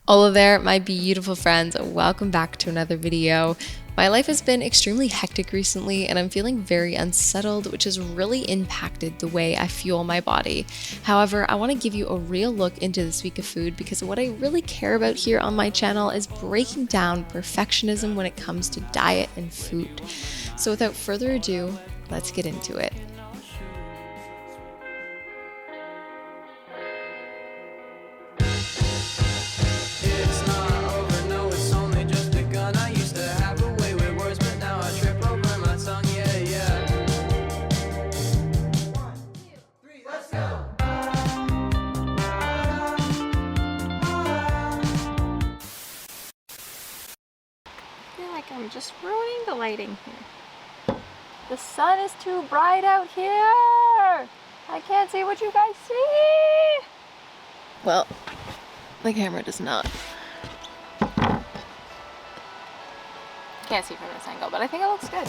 Hello there, my beautiful friends. Welcome back to another video. My life has been extremely hectic recently and I'm feeling very unsettled, which has really impacted the way I fuel my body. However, I want to give you a real look into this week of food because what I really care about here on my channel is breaking down perfectionism when it comes to diet and food. So without further ado, let's get into it. I'm just ruining the lighting here. The sun is too bright out here. I can't see what you guys see. Well, the camera does not. Can't see from this angle, but I think it looks good.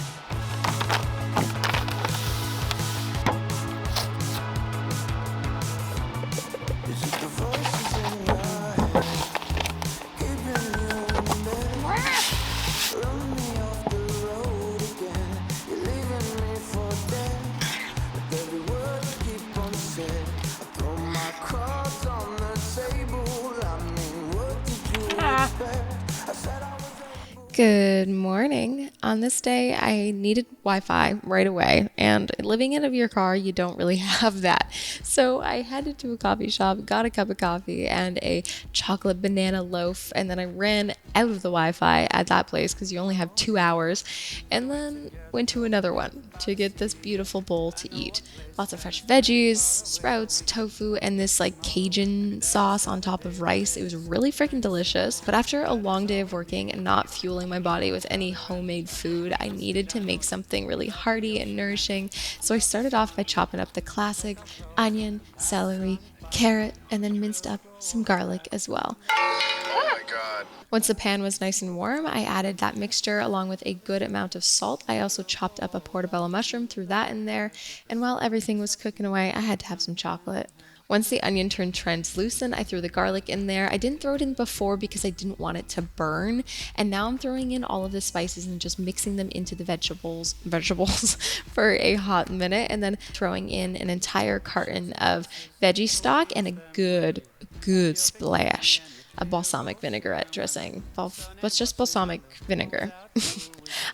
Good morning. On this day, I needed Wi-Fi right away, and living out of your car, you don't really have that. So I headed to a coffee shop, got a cup of coffee and a chocolate banana loaf, and then I ran out of the Wi-Fi at that place because you only have 2 hours, and then went to another one to get this beautiful bowl to eat. Lots of fresh veggies, sprouts, tofu, and this like Cajun sauce on top of rice. It was really freaking delicious. But after a long day of working and not fueling my body with any homemade food, I needed to make something really hearty and nourishing. So I started off by chopping up the classic onion, celery, carrot, and then minced up some garlic as well. Once the pan was nice and warm, I added that mixture along with a good amount of salt. I also chopped up a portobello mushroom, threw that in there, and while everything was cooking away, I had to have some chocolate. Once the onion turned translucent, I threw the garlic in there. I didn't throw it in before because I didn't want it to burn, and now I'm throwing in all of the spices and just mixing them into the vegetables for a hot minute, and then throwing in an entire carton of veggie stock and a good splash a balsamic vinaigrette dressing. Well, it's just balsamic vinegar.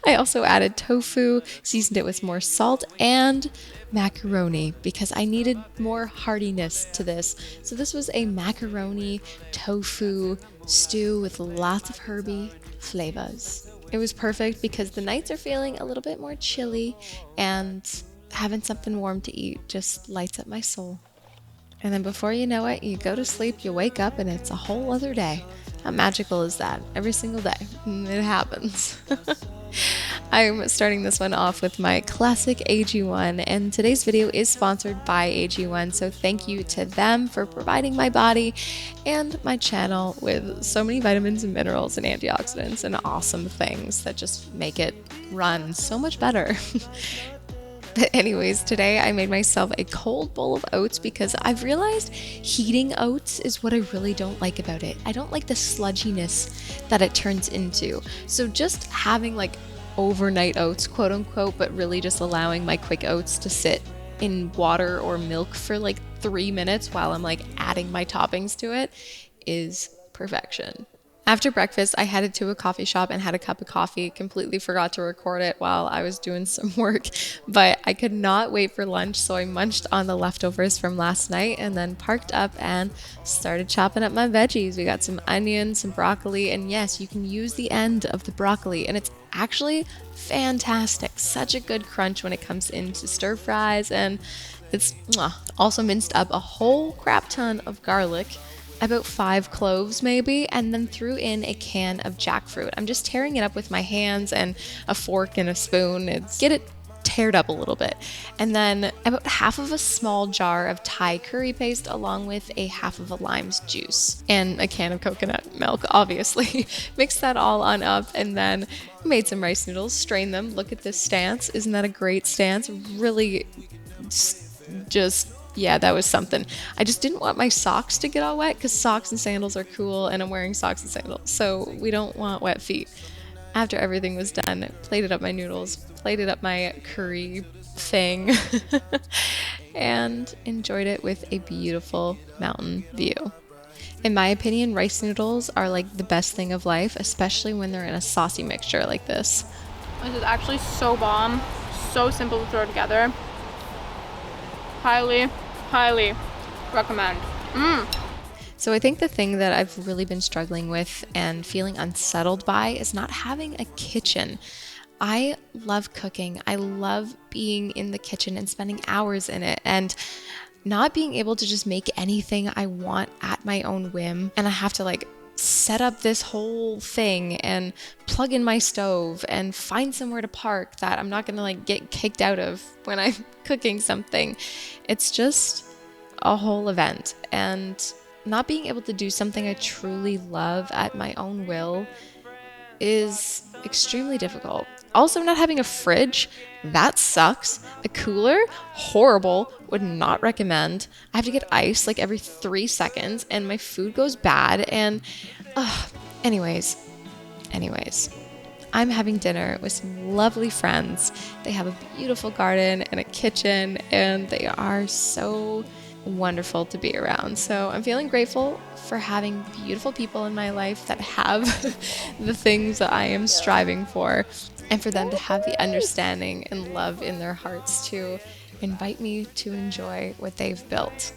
I also added tofu, seasoned it with more salt, and macaroni because I needed more heartiness to this. So this was a macaroni tofu stew with lots of herby flavors. It was perfect because the nights are feeling a little bit more chilly, and having something warm to eat just lights up my soul. And then before you know it, you go to sleep, you wake up, and it's a whole other day. How magical is that? Every single day. It happens. I'm starting this one off with my classic AG1, and today's video is sponsored by AG1, so thank you to them for providing my body and my channel with so many vitamins and minerals and antioxidants and awesome things that just make it run so much better. But anyways, today I made myself a cold bowl of oats because I've realized heating oats is what I really don't like about it. I don't like the sludginess that it turns into. So just having like overnight oats, quote unquote, but really just allowing my quick oats to sit in water or milk for like 3 minutes while I'm like adding my toppings to it is perfection. After breakfast, I headed to a coffee shop and had a cup of coffee. Completely forgot to record it while I was doing some work, but I could not wait for lunch, so I munched on the leftovers from last night and then parked up and started chopping up my veggies. We got some onions, some broccoli, and yes, you can use the end of the broccoli, and it's actually fantastic. Such a good crunch when it comes into stir fries, and it's also minced up a whole crap ton of garlic, about 5 cloves maybe, and then threw in a can of jackfruit. I'm just tearing it up with my hands and a fork and a spoon. Get it teared up a little bit. And then about half of a small jar of Thai curry paste along with a half of a lime's juice and a can of coconut milk, obviously. Mix that all on up and then made some rice noodles, strained them. Look at this stance. Isn't that a great stance? Really just Yeah, that was something. I just didn't want my socks to get all wet because socks and sandals are cool and I'm wearing socks and sandals. So we don't want wet feet. After everything was done, plated up my noodles, plated up my curry thing, and enjoyed it with a beautiful mountain view. In my opinion, rice noodles are like the best thing of life, especially when they're in a saucy mixture like this. This is actually so bomb, so simple to throw together. Highly, highly recommend. So I think the thing that I've really been struggling with and feeling unsettled by is not having a kitchen. I love cooking. I love being in the kitchen and spending hours in it and not being able to just make anything I want at my own whim. And I have to like set up this whole thing and plug in my stove and find somewhere to park that I'm not gonna like get kicked out of when I'm cooking something. It's just a whole event, and not being able to do something I truly love at my own will is extremely difficult. Also, not having a fridge, that sucks. A cooler, horrible, would not recommend. I have to get ice like every 3 seconds and my food goes bad and anyways, I'm having dinner with some lovely friends. They have a beautiful garden and a kitchen and they are so wonderful to be around. So I'm feeling grateful for having beautiful people in my life that have the things that I am striving for, and for them to have the understanding and love in their hearts to invite me to enjoy what they've built.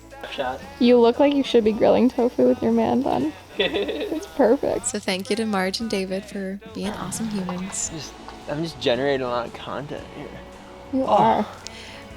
You look like you should be grilling tofu with your man bun. It's perfect. So thank you to Marge and David for being awesome humans. I'm just generating a lot of content here. You are.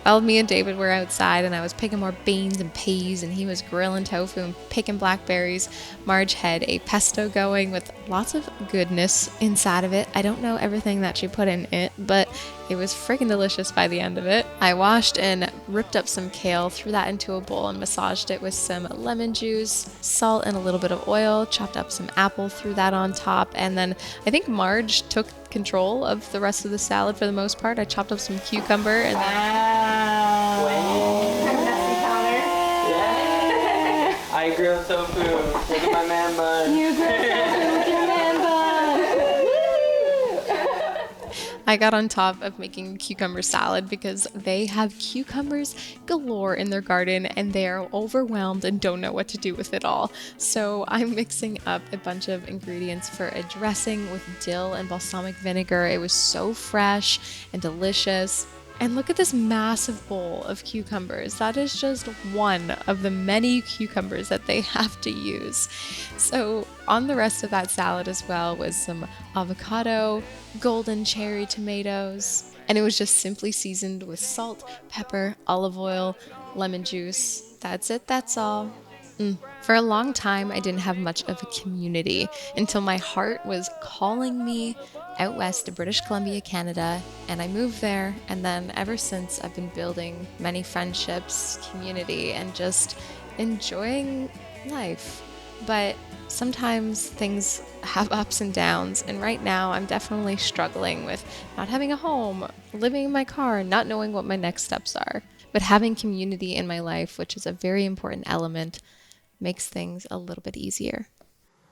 Well, me and David were outside and I was picking more beans and peas and he was grilling tofu and picking blackberries. Marge had a pesto going with lots of goodness inside of it. I don't know everything that she put in it, but it was freaking delicious by the end of it. I washed and ripped up some kale, threw that into a bowl and massaged it with some lemon juice, salt, and a little bit of oil, chopped up some apple, threw that on top, and then I think Marge took control of the rest of the salad for the most part. I chopped up some cucumber and then... I grill tofu. Look at my man bun. You grill tofu with your man bun. I got on top of making cucumber salad because they have cucumbers galore in their garden and they are overwhelmed and don't know what to do with it all. So I'm mixing up a bunch of ingredients for a dressing with dill and balsamic vinegar. It was so fresh and delicious. And look at this massive bowl of cucumbers. That is just one of the many cucumbers that they have to use. So on the rest of that salad as well was some avocado, golden cherry tomatoes, and it was just simply seasoned with salt, pepper, olive oil, lemon juice. That's it, that's all. For a long time, I didn't have much of a community until my heart was calling me out west to British Columbia, Canada, and I moved there. And then ever since, I've been building many friendships, community, and just enjoying life. But sometimes things have ups and downs, and right now I'm definitely struggling with not having a home, living in my car, not knowing what my next steps are. But having community in my life, which is a very important element, makes things a little bit easier.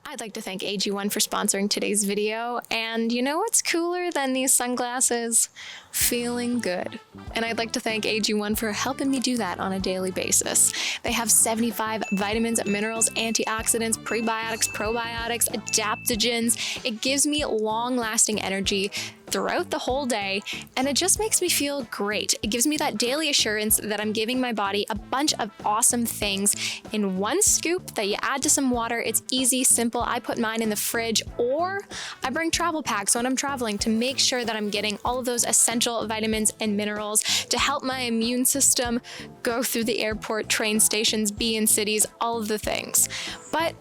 I'd like to thank AG1 for sponsoring today's video, and you know what's cooler than these sunglasses? Feeling good. And I'd like to thank AG1 for helping me do that on a daily basis. They have 75 vitamins, minerals, antioxidants, prebiotics, probiotics, adaptogens. It gives me long-lasting energy throughout the whole day, and it just makes me feel great. It gives me that daily assurance that I'm giving my body a bunch of awesome things in one scoop that you add to some water. It's easy, simple. I put mine in the fridge, or I bring travel packs when I'm traveling to make sure that I'm getting all of those essential vitamins and minerals to help my immune system go through the airport, train stations, be in cities, all of the things. But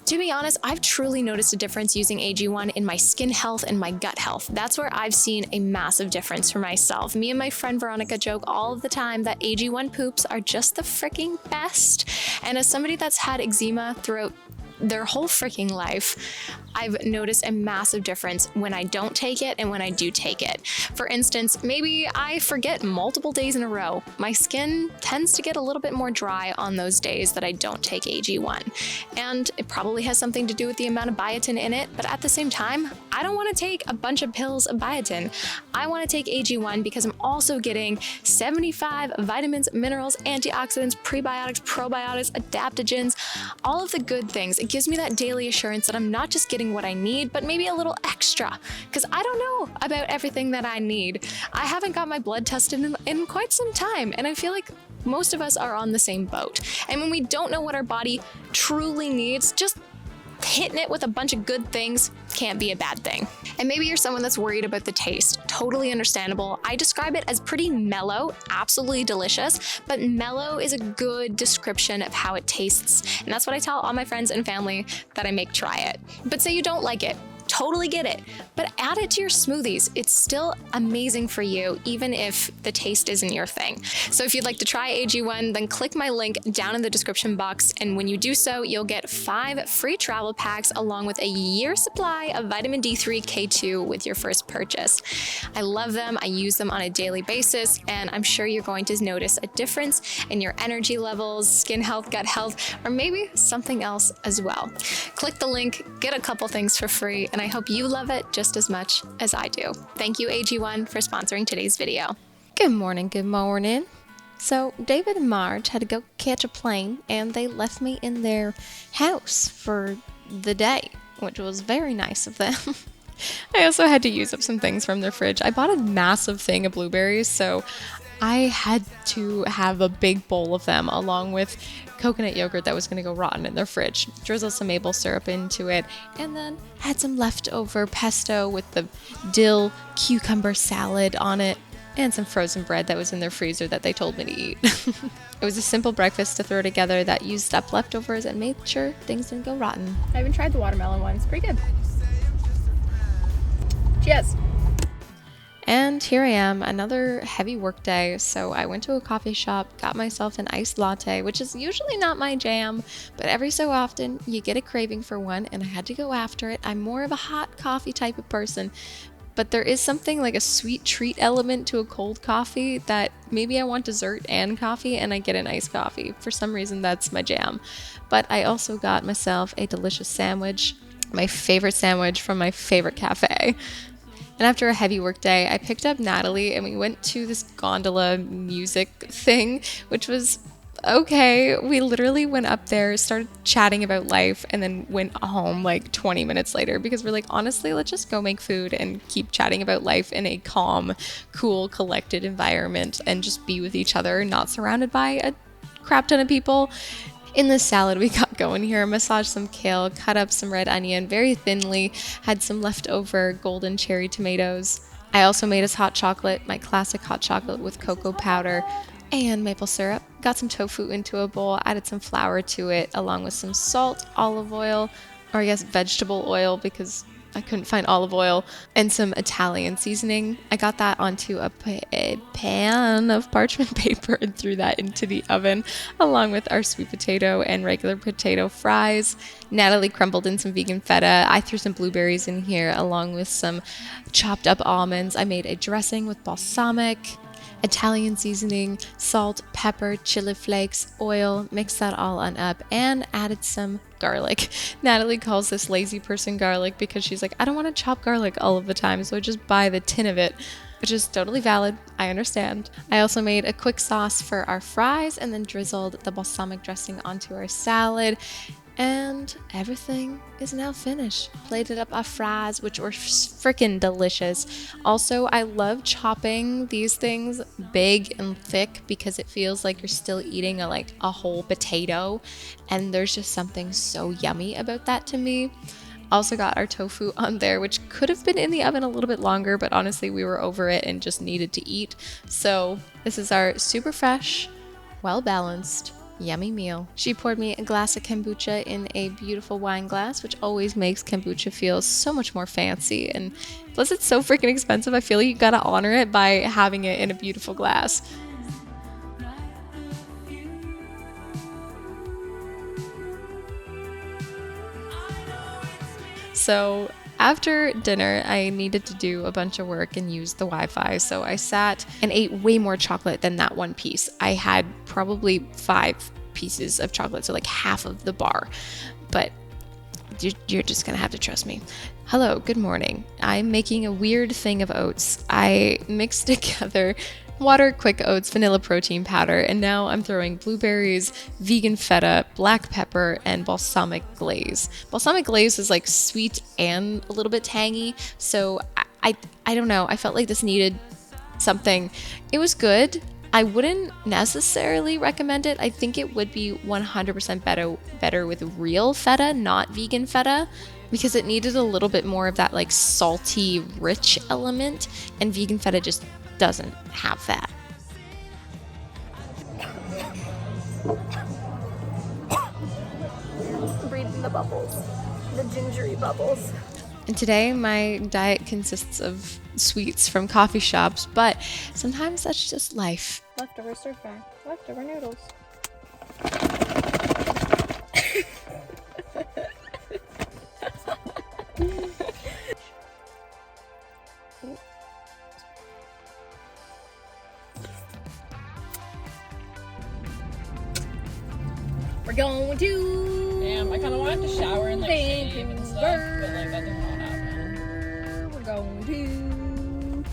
to be honest, I've truly noticed a difference using AG1 in my skin health and my gut health. That's where I've seen a massive difference for myself. Me and my friend Veronica joke all of the time that AG1 poops are just the freaking best. And as somebody that's had eczema throughout their whole freaking life, I've noticed a massive difference when I don't take it and when I do take it. For instance, maybe I forget multiple days in a row. My skin tends to get a little bit more dry on those days that I don't take AG1. And it probably has something to do with the amount of biotin in it, but at the same time, I don't want to take a bunch of pills of biotin. I want to take AG1 because I'm also getting 75 vitamins, minerals, antioxidants, prebiotics, probiotics, adaptogens, all of the good things. It gives me that daily assurance that I'm not just getting what I need, but maybe a little extra, because I don't know about everything that I need. I haven't got my blood tested in quite some time, and I feel like most of us are on the same boat. And when we don't know what our body truly needs, just hitting it with a bunch of good things can't be a bad thing. And maybe you're someone that's worried about the taste. Totally understandable. I describe it as pretty mellow, absolutely delicious, but mellow is a good description of how it tastes. And that's what I tell all my friends and family that I make try it. But say you don't like it. Totally get it, but add it to your smoothies. It's still amazing for you, even if the taste isn't your thing. So if you'd like to try AG1, then click my link down in the description box. And when you do so, you'll get 5 free travel packs along with a year's supply of vitamin D3 K2 with your first purchase. I love them. I use them on a daily basis, and I'm sure you're going to notice a difference in your energy levels, skin health, gut health, or maybe something else as well. Click the link, get a couple things for free, and I hope you love it just as much as I do. Thank you, AG1, for sponsoring today's video. Good morning, good morning. So David and Marge had to go catch a plane, and they left me in their house for the day, which was very nice of them. I also had to use up some things from their fridge. I bought a massive thing of blueberries, so I had to have a big bowl of them along with coconut yogurt that was going to go rotten in their fridge. Drizzle some maple syrup into it, and then had some leftover pesto with the dill cucumber salad on it, and some frozen bread that was in their freezer that they told me to eat. It was a simple breakfast to throw together that used up leftovers and made sure things didn't go rotten. I haven't tried the watermelon one. It's pretty good. Cheers. And here I am, another heavy work day. So I went to a coffee shop, got myself an iced latte, which is usually not my jam, but every so often you get a craving for one, and I had to go after it. I'm more of a hot coffee type of person, but there is something like a sweet treat element to a cold coffee that maybe I want dessert and coffee, and I get an iced coffee. For some reason, that's my jam. But I also got myself a delicious sandwich, my favorite sandwich from my favorite cafe. And after a heavy work day, I picked up Natalie and we went to this gondola music thing, which was okay. We literally went up there, started chatting about life, and then went home like 20 minutes later because we're like, honestly, let's just go make food and keep chatting about life in a calm, cool, collected environment and just be with each other, not surrounded by a crap ton of people. In the salad we got going here, massaged some kale, cut up some red onion very thinly, had some leftover golden cherry tomatoes. I also made us hot chocolate, my classic hot chocolate with cocoa powder and maple syrup. Got some tofu into a bowl, added some flour to it, along with some salt, olive oil, or I guess vegetable oil because I couldn't find olive oil, and some Italian seasoning. I got that onto a pan of parchment paper and threw that into the oven, along with our sweet potato and regular potato fries. Natalie crumbled in some vegan feta. I threw some blueberries in here, along with some chopped up almonds. I made a dressing with balsamic, Italian seasoning, salt, pepper, chili flakes, oil, mixed that all on up, and added some garlic. Natalie calls this lazy person garlic because she's like, I don't want to chop garlic all of the time, so I just buy the tin of it, which is totally valid. I understand. I also made a quick sauce for our fries and then drizzled the balsamic dressing onto our salad. And everything is now finished. Plated up our fries, which were freaking delicious. Also, I love chopping these things big and thick because it feels like you're still eating a whole potato. And there's just something so yummy about that to me. Also got our tofu on there, which could have been in the oven a little bit longer, but honestly, we were over it and just needed to eat. So this is our super fresh, well-balanced, yummy meal. She poured me a glass of kombucha in a beautiful wine glass, which always makes kombucha feel so much more fancy. And plus it's so freaking expensive, I feel like you gotta honor it by having it in a beautiful glass. So after dinner, I needed to do a bunch of work and use the Wi-Fi. So I sat and ate way more chocolate than that one piece. I had probably 5 pieces of chocolate, so like half of the bar. But you're just gonna have to trust me. Hello, good morning. I'm making a weird thing of oats. I mixed together water, quick oats, vanilla protein powder, and now I'm throwing blueberries, vegan feta, black pepper, and balsamic glaze. Balsamic glaze is like sweet and a little bit tangy, so I don't know. I felt like this needed something. It was good. I wouldn't necessarily recommend it. I think it would be 100% better with real feta, not vegan feta, because it needed a little bit more of that like salty, rich element, and vegan feta just doesn't have that. Breathing the bubbles, the gingery bubbles. And today my diet consists of sweets from coffee shops, but sometimes that's just life. Leftover Surfhat, leftover noodles. We're going to. Damn, I kind of wanted to shower and like shave and stuff, but like that did not happen. We're going to.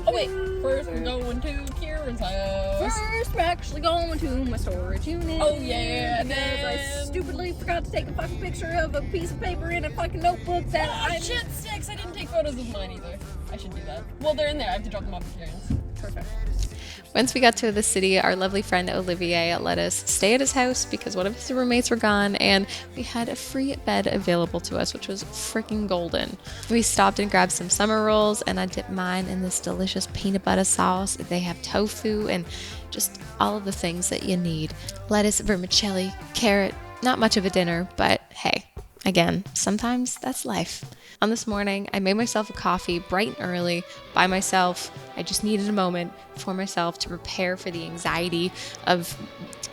Oh wait, first we're going to Kieran's house. First, we're actually going to my storage unit. Oh yeah, and because I then stupidly forgot to take a fucking picture of a piece of paper in a fucking notebook that oh shit, sticks! I didn't take photos of mine either. I should do that. Well, they're in there. I have to drop them off at Kieran's. Perfect. Once we got to the city, our lovely friend Olivier let us stay at his house because one of his roommates were gone, and we had a free bed available to us, which was freaking golden. We stopped and grabbed some summer rolls, and I dipped mine in this delicious peanut butter sauce. They have tofu and just all of the things that you need. Lettuce, vermicelli, carrot. Not much of a dinner, but hey, again, sometimes that's life. On this morning, I made myself a coffee bright and early by myself. I just needed a moment for myself to prepare for the anxiety of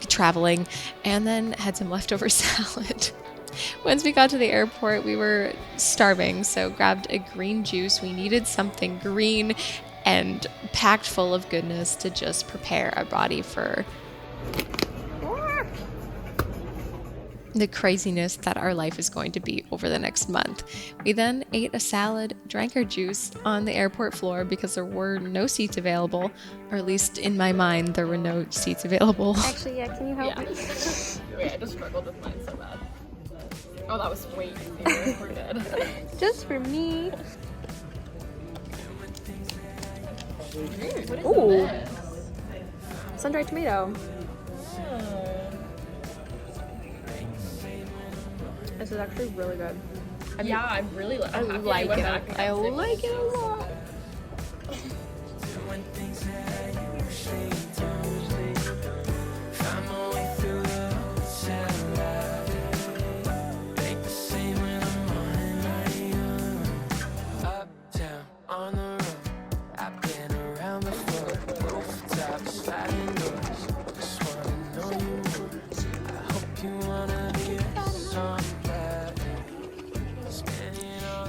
traveling, and then had some leftover salad. Once we got to the airport, we were starving, so grabbed a green juice. We needed something green and packed full of goodness to just prepare our body for the craziness that our life is going to be over the next month. We then ate a salad, drank our juice on the airport floor because there were no seats available, or at least in my mind, there were no seats available. Actually, yeah, can you help me? Wait, I just struggled with mine so bad. Oh, that was way easier. We're good. Just for me. What is Ooh. this? Sun-dried tomato. This is actually really good. Yeah, I really I like it. I like it a lot.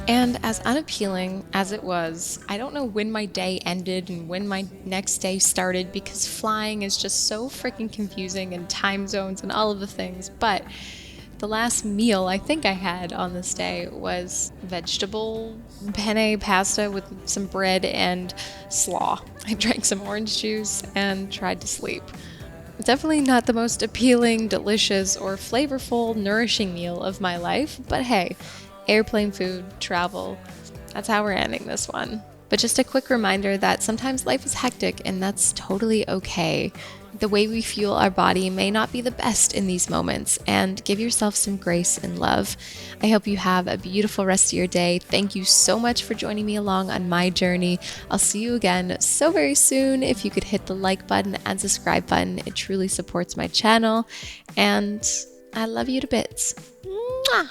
And as unappealing as it was, I don't know when my day ended and when my next day started, because flying is just so freaking confusing, and time zones and all of the things. But the last meal I think I had on this day was vegetable penne pasta with some bread and slaw. I drank some orange juice and tried to sleep. Definitely not the most appealing, delicious, or flavorful, nourishing meal of my life, but hey, airplane food, travel, that's how we're ending this one. But just a quick reminder that sometimes life is hectic, and that's totally okay. The way we fuel our body may not be the best in these moments, and give yourself some grace and love. I hope you have a beautiful rest of your day. Thank you so much for joining me along on my journey. I'll see you again so very soon. If you could hit the like button and subscribe button, it truly supports my channel, and I love you to bits. Mwah!